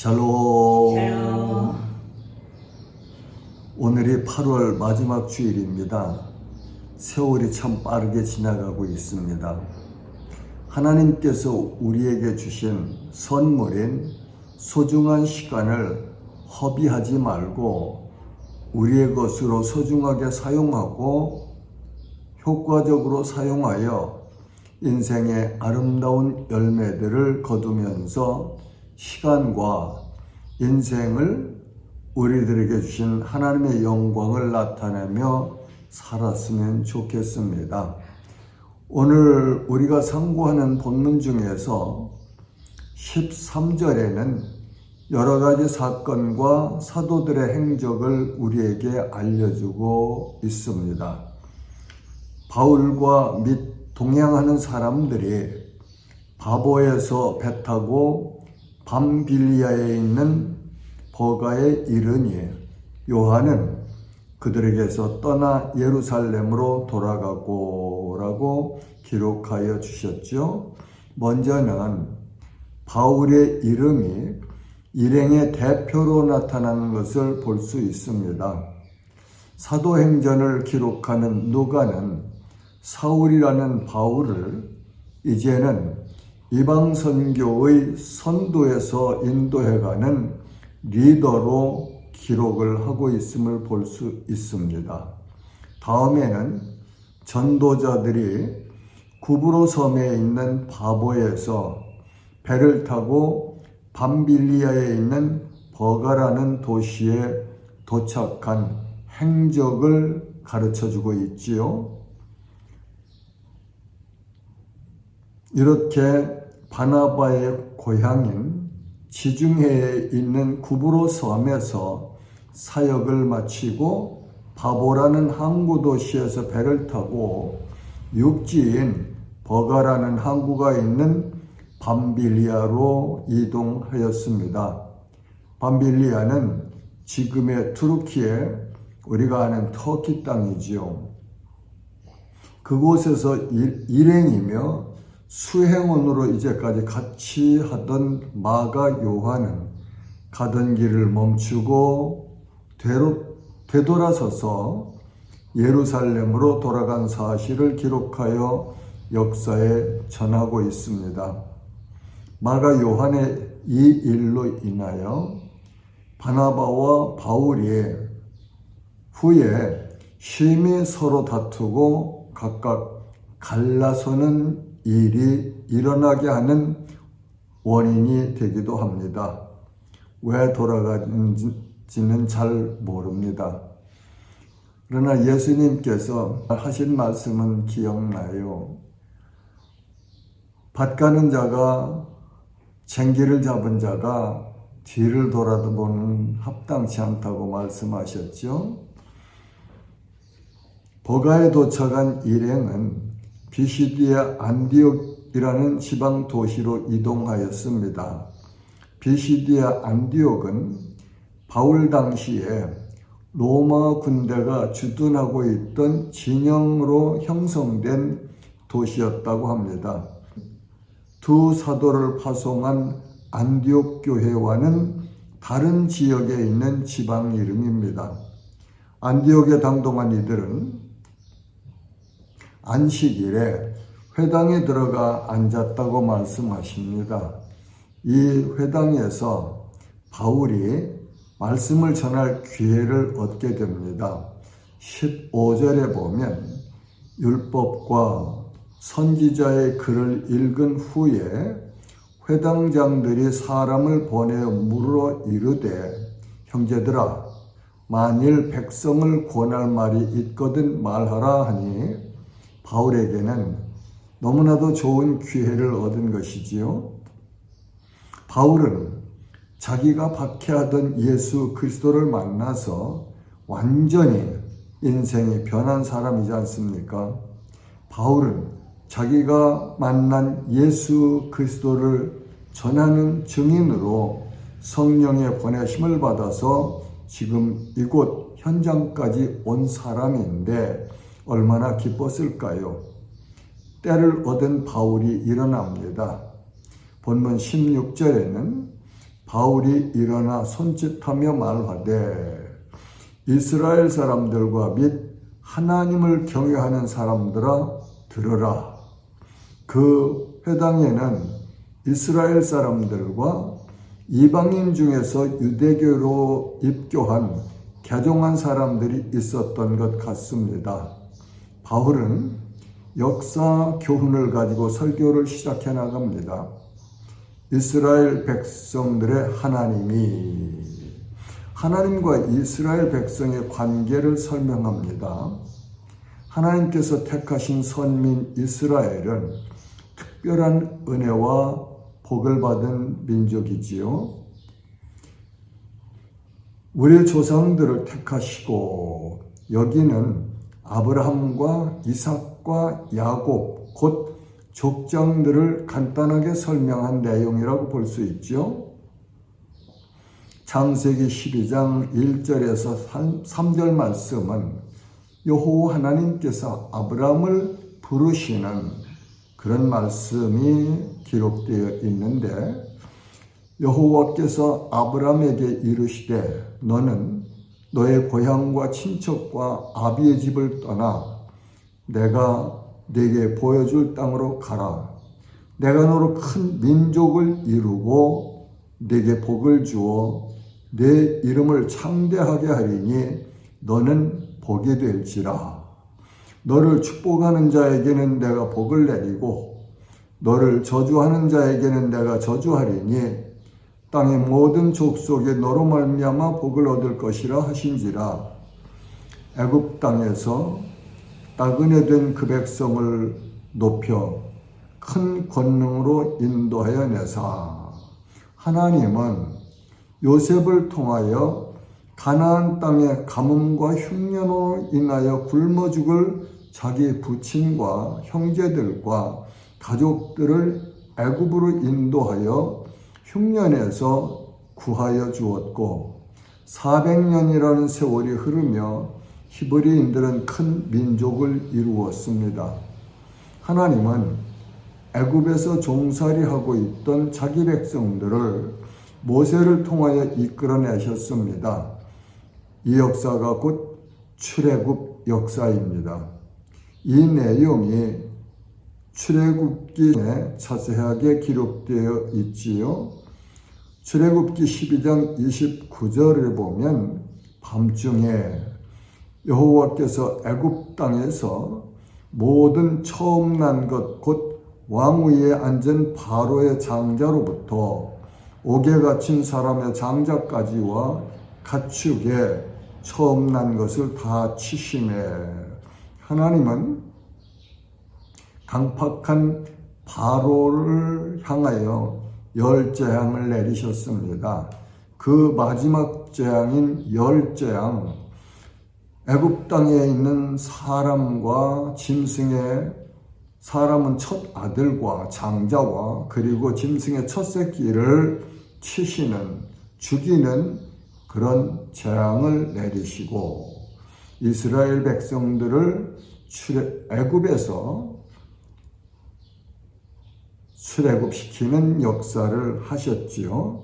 샬롬. 오늘이 8월 마지막 주일입니다. 세월이 참 빠르게 지나가고 있습니다. 하나님께서 우리에게 주신 선물인 소중한 시간을 허비하지 말고 우리의 것으로 소중하게 사용하고 효과적으로 사용하여 인생의 아름다운 열매들을 거두면서 시간과 인생을 우리들에게 주신 하나님의 영광을 나타내며 살았으면 좋겠습니다. 오늘 우리가 상고하는 본문 중에서 13절에는 여러 가지 사건과 사도들의 행적을 우리에게 알려주고 있습니다. 바울과 및 동행하는 사람들이 바보에서 배 타고 밤빌리아에 있는 버가에 이르니 요한은 그들에게서 떠나 예루살렘으로 돌아가고 라고 기록하여 주셨죠. 먼저는 바울의 이름이 일행의 대표로 나타나는 것을 볼 수 있습니다. 사도행전을 기록하는 누가는 사울이라는 바울을 이제는 이방 선교의 선도에서 인도해가는 리더로 기록을 하고 있음을 볼 수 있습니다. 다음에는 전도자들이 구브로 섬에 있는 바보에서 배를 타고 밤빌리아에 있는 버가라는 도시에 도착한 행적을 가르쳐주고 있지요. 이렇게 바나바의 고향인 지중해에 있는 구브로 섬에서 사역을 마치고 바보라는 항구 도시에서 배를 타고 육지인 버가라는 항구가 있는 밤빌리아로 이동하였습니다. 밤빌리아는 지금의 투르키에 우리가 아는 터키 땅이지요. 그곳에서 일행이며 수행원으로 이제까지 같이 하던 마가 요한은 가던 길을 멈추고 되돌아서서 예루살렘으로 돌아간 사실을 기록하여 역사에 전하고 있습니다. 마가 요한의 이 일로 인하여 바나바와 바울이 후에 심히 서로 다투고 각각 갈라서는 일이 일어나게 하는 원인이 되기도 합니다. 왜 돌아가는지는 잘 모릅니다. 그러나 예수님께서 하신 말씀은 기억나요. 밭 가는 자가 쟁기를 잡은 자가 뒤를 돌아보는 합당치 않다고 말씀하셨죠. 버가에 도착한 일행은 비시디아 안디옥이라는 지방 도시로 이동하였습니다. 비시디아 안디옥은 바울 당시에 로마 군대가 주둔하고 있던 진영으로 형성된 도시였다고 합니다. 두 사도를 파송한 안디옥 교회와는 다른 지역에 있는 지방 이름입니다. 안디옥에 당동한 이들은 안식일에 회당에 들어가 앉았다고 말씀하십니다. 이 회당에서 바울이 말씀을 전할 기회를 얻게 됩니다. 15절에 보면 율법과 선지자의 글을 읽은 후에 회당장들이 사람을 보내어 물어 이르되 형제들아 만일 백성을 권할 말이 있거든 말하라 하니 바울에게는 너무나도 좋은 기회를 얻은 것이지요. 바울은 자기가 박해하던 예수 그리스도를 만나서 완전히 인생이 변한 사람이지 않습니까? 바울은 자기가 만난 예수 그리스도를 전하는 증인으로 성령의 보내심을 받아서 지금 이곳 현장까지 온 사람인데 얼마나 기뻤을까요? 때를 얻은 바울이 일어납니다. 본문 16절에는 바울이 일어나 손짓하며 말하되 이스라엘 사람들과 및 하나님을 경외하는 사람들아 들으라. 그 회당에는 이스라엘 사람들과 이방인 중에서 유대교로 입교한 개종한 사람들이 있었던 것 같습니다. 바울은 역사 교훈을 가지고 설교를 시작해 나갑니다. 이스라엘 백성들의 하나님과 이스라엘 백성의 관계를 설명합니다. 하나님께서 택하신 선민 이스라엘은 특별한 은혜와 복을 받은 민족이지요. 우리 조상들을 택하시고 여기는 아브라함과 이삭과 야곱 곧 족장들을 간단하게 설명한 내용이라고 볼 수 있죠. 창세기 12장 1절에서 3절 말씀은 여호와 하나님께서 아브라함을 부르시는 그런 말씀이 기록되어 있는데 여호와께서 아브라함에게 이르시되 너는 너의 고향과 친척과 아비의 집을 떠나 내가 네게 보여줄 땅으로 가라. 내가 너로 큰 민족을 이루고 네게 복을 주어 내 이름을 창대하게 하리니 너는 복이 될지라. 너를 축복하는 자에게는 내가 복을 내리고 너를 저주하는 자에게는 내가 저주하리니 땅의 모든 족속에 너로 말미암아 복을 얻을 것이라 하신지라. 애굽 땅에서 나그네 된 그 백성을 높여 큰 권능으로 인도하여 내사. 하나님은 요셉을 통하여 가나안 땅의 가뭄과 흉년으로 인하여 굶어 죽을 자기 부친과 형제들과 가족들을 애굽으로 인도하여 흉년에서 구하여 주었고 400년이라는 세월이 흐르며 히브리인들은 큰 민족을 이루었습니다. 하나님은 애굽에서 종살이하고 있던 자기 백성들을 모세를 통하여 이끌어내셨습니다. 이 역사가 곧 출애굽 역사입니다. 이 내용이 출애굽기에 자세하게 기록되어 있지요. 출애굽기 12장 29절을 보면 밤중에 여호와께서 애굽 땅에서 모든 처음 난 것 곧 왕 위에 앉은 바로의 장자로부터 옥에 갇힌 사람의 장자까지와 가축에 처음 난 것을 다 치시매. 하나님은 강팍한 바로를 향하여 10재앙을 내리셨습니다. 그 마지막 재앙인 10재앙, 애굽 땅에 있는 사람과 짐승의 사람은 첫 아들과 장자와 그리고 짐승의 첫 새끼를 치시는 죽이는 그런 재앙을 내리시고 이스라엘 백성들을 애굽에서 출애굽시키는 역사를 하셨지요.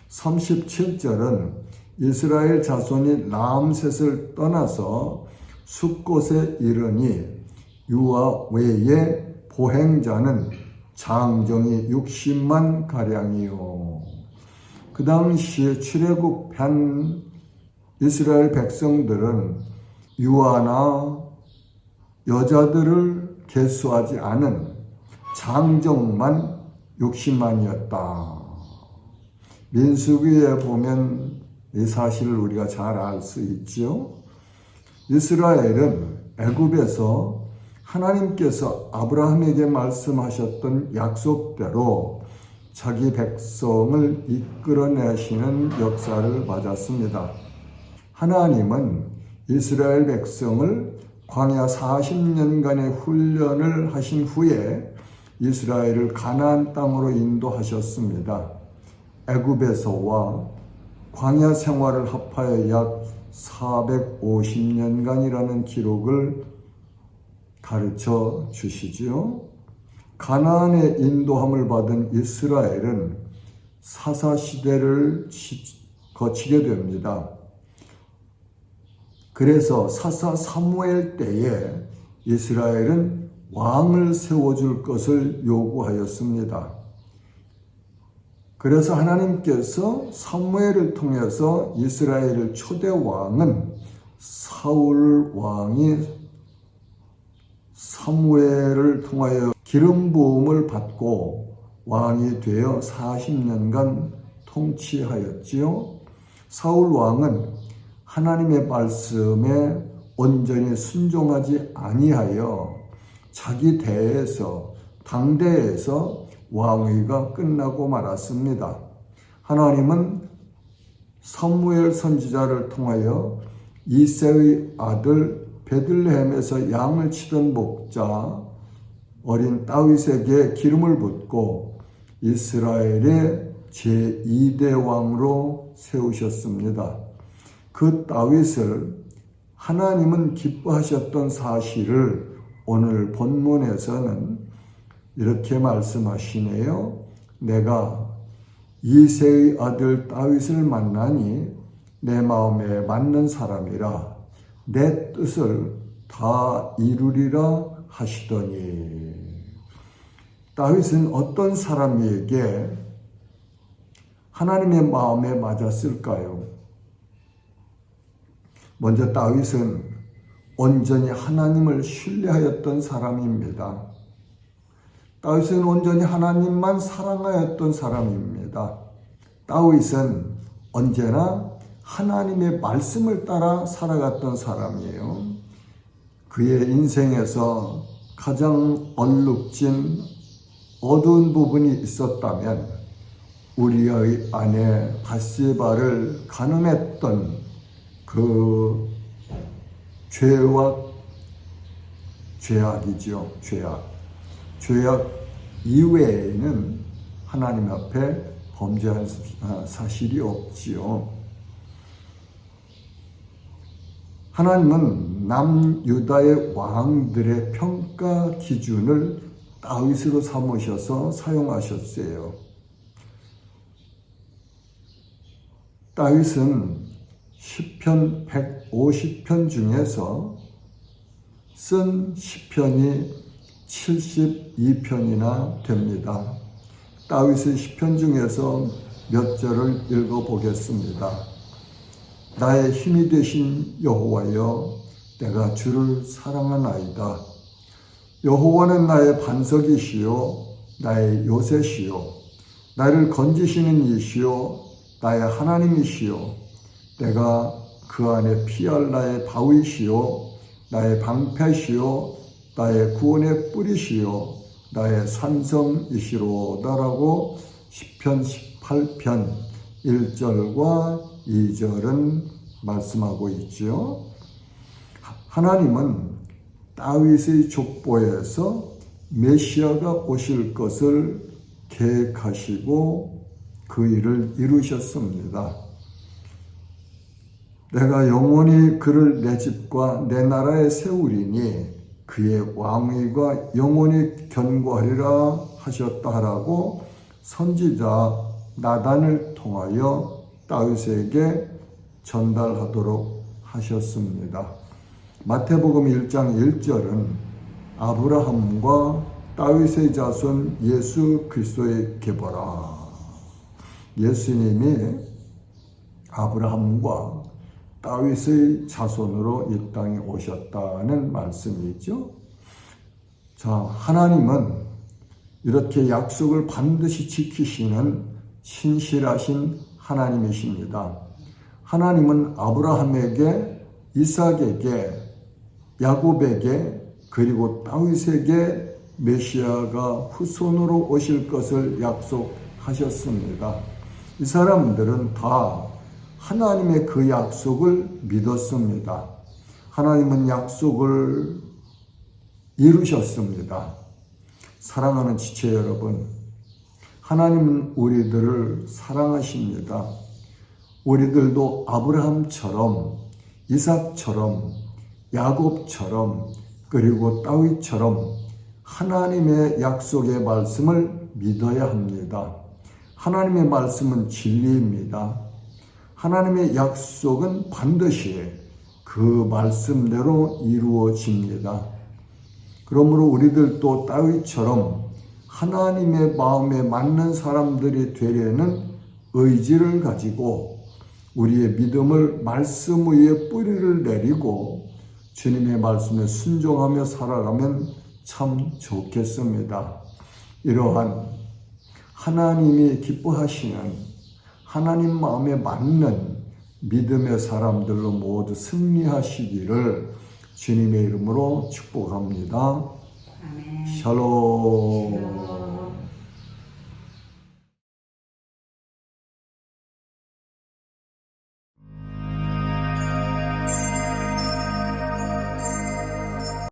37절은 이스라엘 자손이 라암셋을 떠나서 숫곳에 이르니 유아 외에 보행자는 장정이 60만 가량이요. 그 당시에 출애굽한 이스라엘 백성들은 유아나 여자들을 계수하지 않은 장정만 60만이었다. 민수기에 보면 이 사실을 우리가 잘 알 수 있지요. 이스라엘은 애굽에서 하나님께서 아브라함에게 말씀하셨던 약속대로 자기 백성을 이끌어내시는 역사를 맞았습니다. 하나님은 이스라엘 백성을 광야 40년간의 훈련을 하신 후에 이스라엘을 가나안 땅으로 인도하셨습니다. 애굽에서와 광야 생활을 합하여 약 450년간이라는 기록을 가르쳐 주시지요. 가나안의 인도함을 받은 이스라엘은 사사시대를 거치게 됩니다. 그래서 사사 사무엘 때에 이스라엘은 왕을 세워줄 것을 요구하였습니다. 그래서 하나님께서 사무엘을 통해서 이스라엘의 초대 왕은 사울 왕이 사무엘을 통하여 기름 부음을 받고 왕이 되어 40년간 통치하였지요. 사울 왕은 하나님의 말씀에 온전히 순종하지 아니하여 자기 대에서 당대에서 왕위가 끝나고 말았습니다. 하나님은 사무엘 선지자를 통하여 이새의 아들 베들레헴에서 양을 치던 목자 어린 다윗에게 기름을 붓고 이스라엘의 제2대 왕으로 세우셨습니다. 그 다윗을 하나님은 기뻐하셨던 사실을 오늘 본문에서는 이렇게 말씀하시네요. 내가 이새의 아들 다윗을 만나니 내 마음에 맞는 사람이라 내 뜻을 다 이루리라 하시더니, 다윗은 어떤 사람에게 하나님의 마음에 맞았을까요? 먼저 다윗은 온전히 하나님을 신뢰하였던 사람입니다. 다윗은 온전히 하나님만 사랑하였던 사람입니다. 다윗은 언제나 하나님의 말씀을 따라 살아갔던 사람이에요. 그의 인생에서 가장 얼룩진 어두운 부분이 있었다면 우리의 아내 바세바를 간음했던 그 죄악이죠. 죄악 이외에는 하나님 앞에 범죄한 사실이 없지요. 하나님은 남유다의 왕들의 평가 기준을 다윗으로 삼으셔서 사용하셨어요. 다윗은 시편 150편 중에서 쓴 시편이 72편이나 됩니다. 다윗의 시편 중에서 몇 절을 읽어보겠습니다. 나의 힘이 되신 여호와여, 내가 주를 사랑하나이다. 여호와는 나의 반석이시요 나의 요새시요 나를 건지시는 이시요 나의 하나님이시요 내가 그 안에 피할 나의 바위시요 나의 방패시요 나의 구원의 뿌리시요 나의 산성이시로다라고 시편 18편 1절과 2절은 말씀하고 있죠. 하나님은 다윗의 족보에서 메시아가 오실 것을 계획하시고 그 일을 이루셨습니다. 내가 영원히 그를 내 집과 내 나라에 세우리니 그의 왕위가 영원히 견고하리라 하셨다라고 선지자 나단을 통하여 다윗에게 전달하도록 하셨습니다. 마태복음 1장 1절은 아브라함과 다윗의 자손 예수 그리스도의 계보라. 예수님이 아브라함과 다윗의 자손으로 이 땅에 오셨다는 말씀이죠. 자, 하나님은 이렇게 약속을 반드시 지키시는 신실하신 하나님이십니다. 하나님은 아브라함에게, 이삭에게, 야곱에게, 그리고 다윗에게 메시아가 후손으로 오실 것을 약속하셨습니다. 이 사람들은 다 하나님의 그 약속을 믿었습니다. 하나님은 약속을 이루셨습니다. 사랑하는 지체 여러분, 하나님은 우리들을 사랑하십니다. 우리들도 아브라함처럼, 이삭처럼, 야곱처럼, 그리고 다윗처럼 하나님의 약속의 말씀을 믿어야 합니다. 하나님의 말씀은 진리입니다. 하나님의 약속은 반드시 그 말씀대로 이루어집니다. 그러므로 우리들도 다윗처럼 하나님의 마음에 맞는 사람들이 되려는 의지를 가지고 우리의 믿음을 말씀 위에 뿌리를 내리고 주님의 말씀에 순종하며 살아가면 참 좋겠습니다. 이러한 하나님이 기뻐하시는 하나님 마음에 맞는 믿음의 사람들로 모두 승리하시기를 주님의 이름으로 축복합니다. 아멘. 샬롬.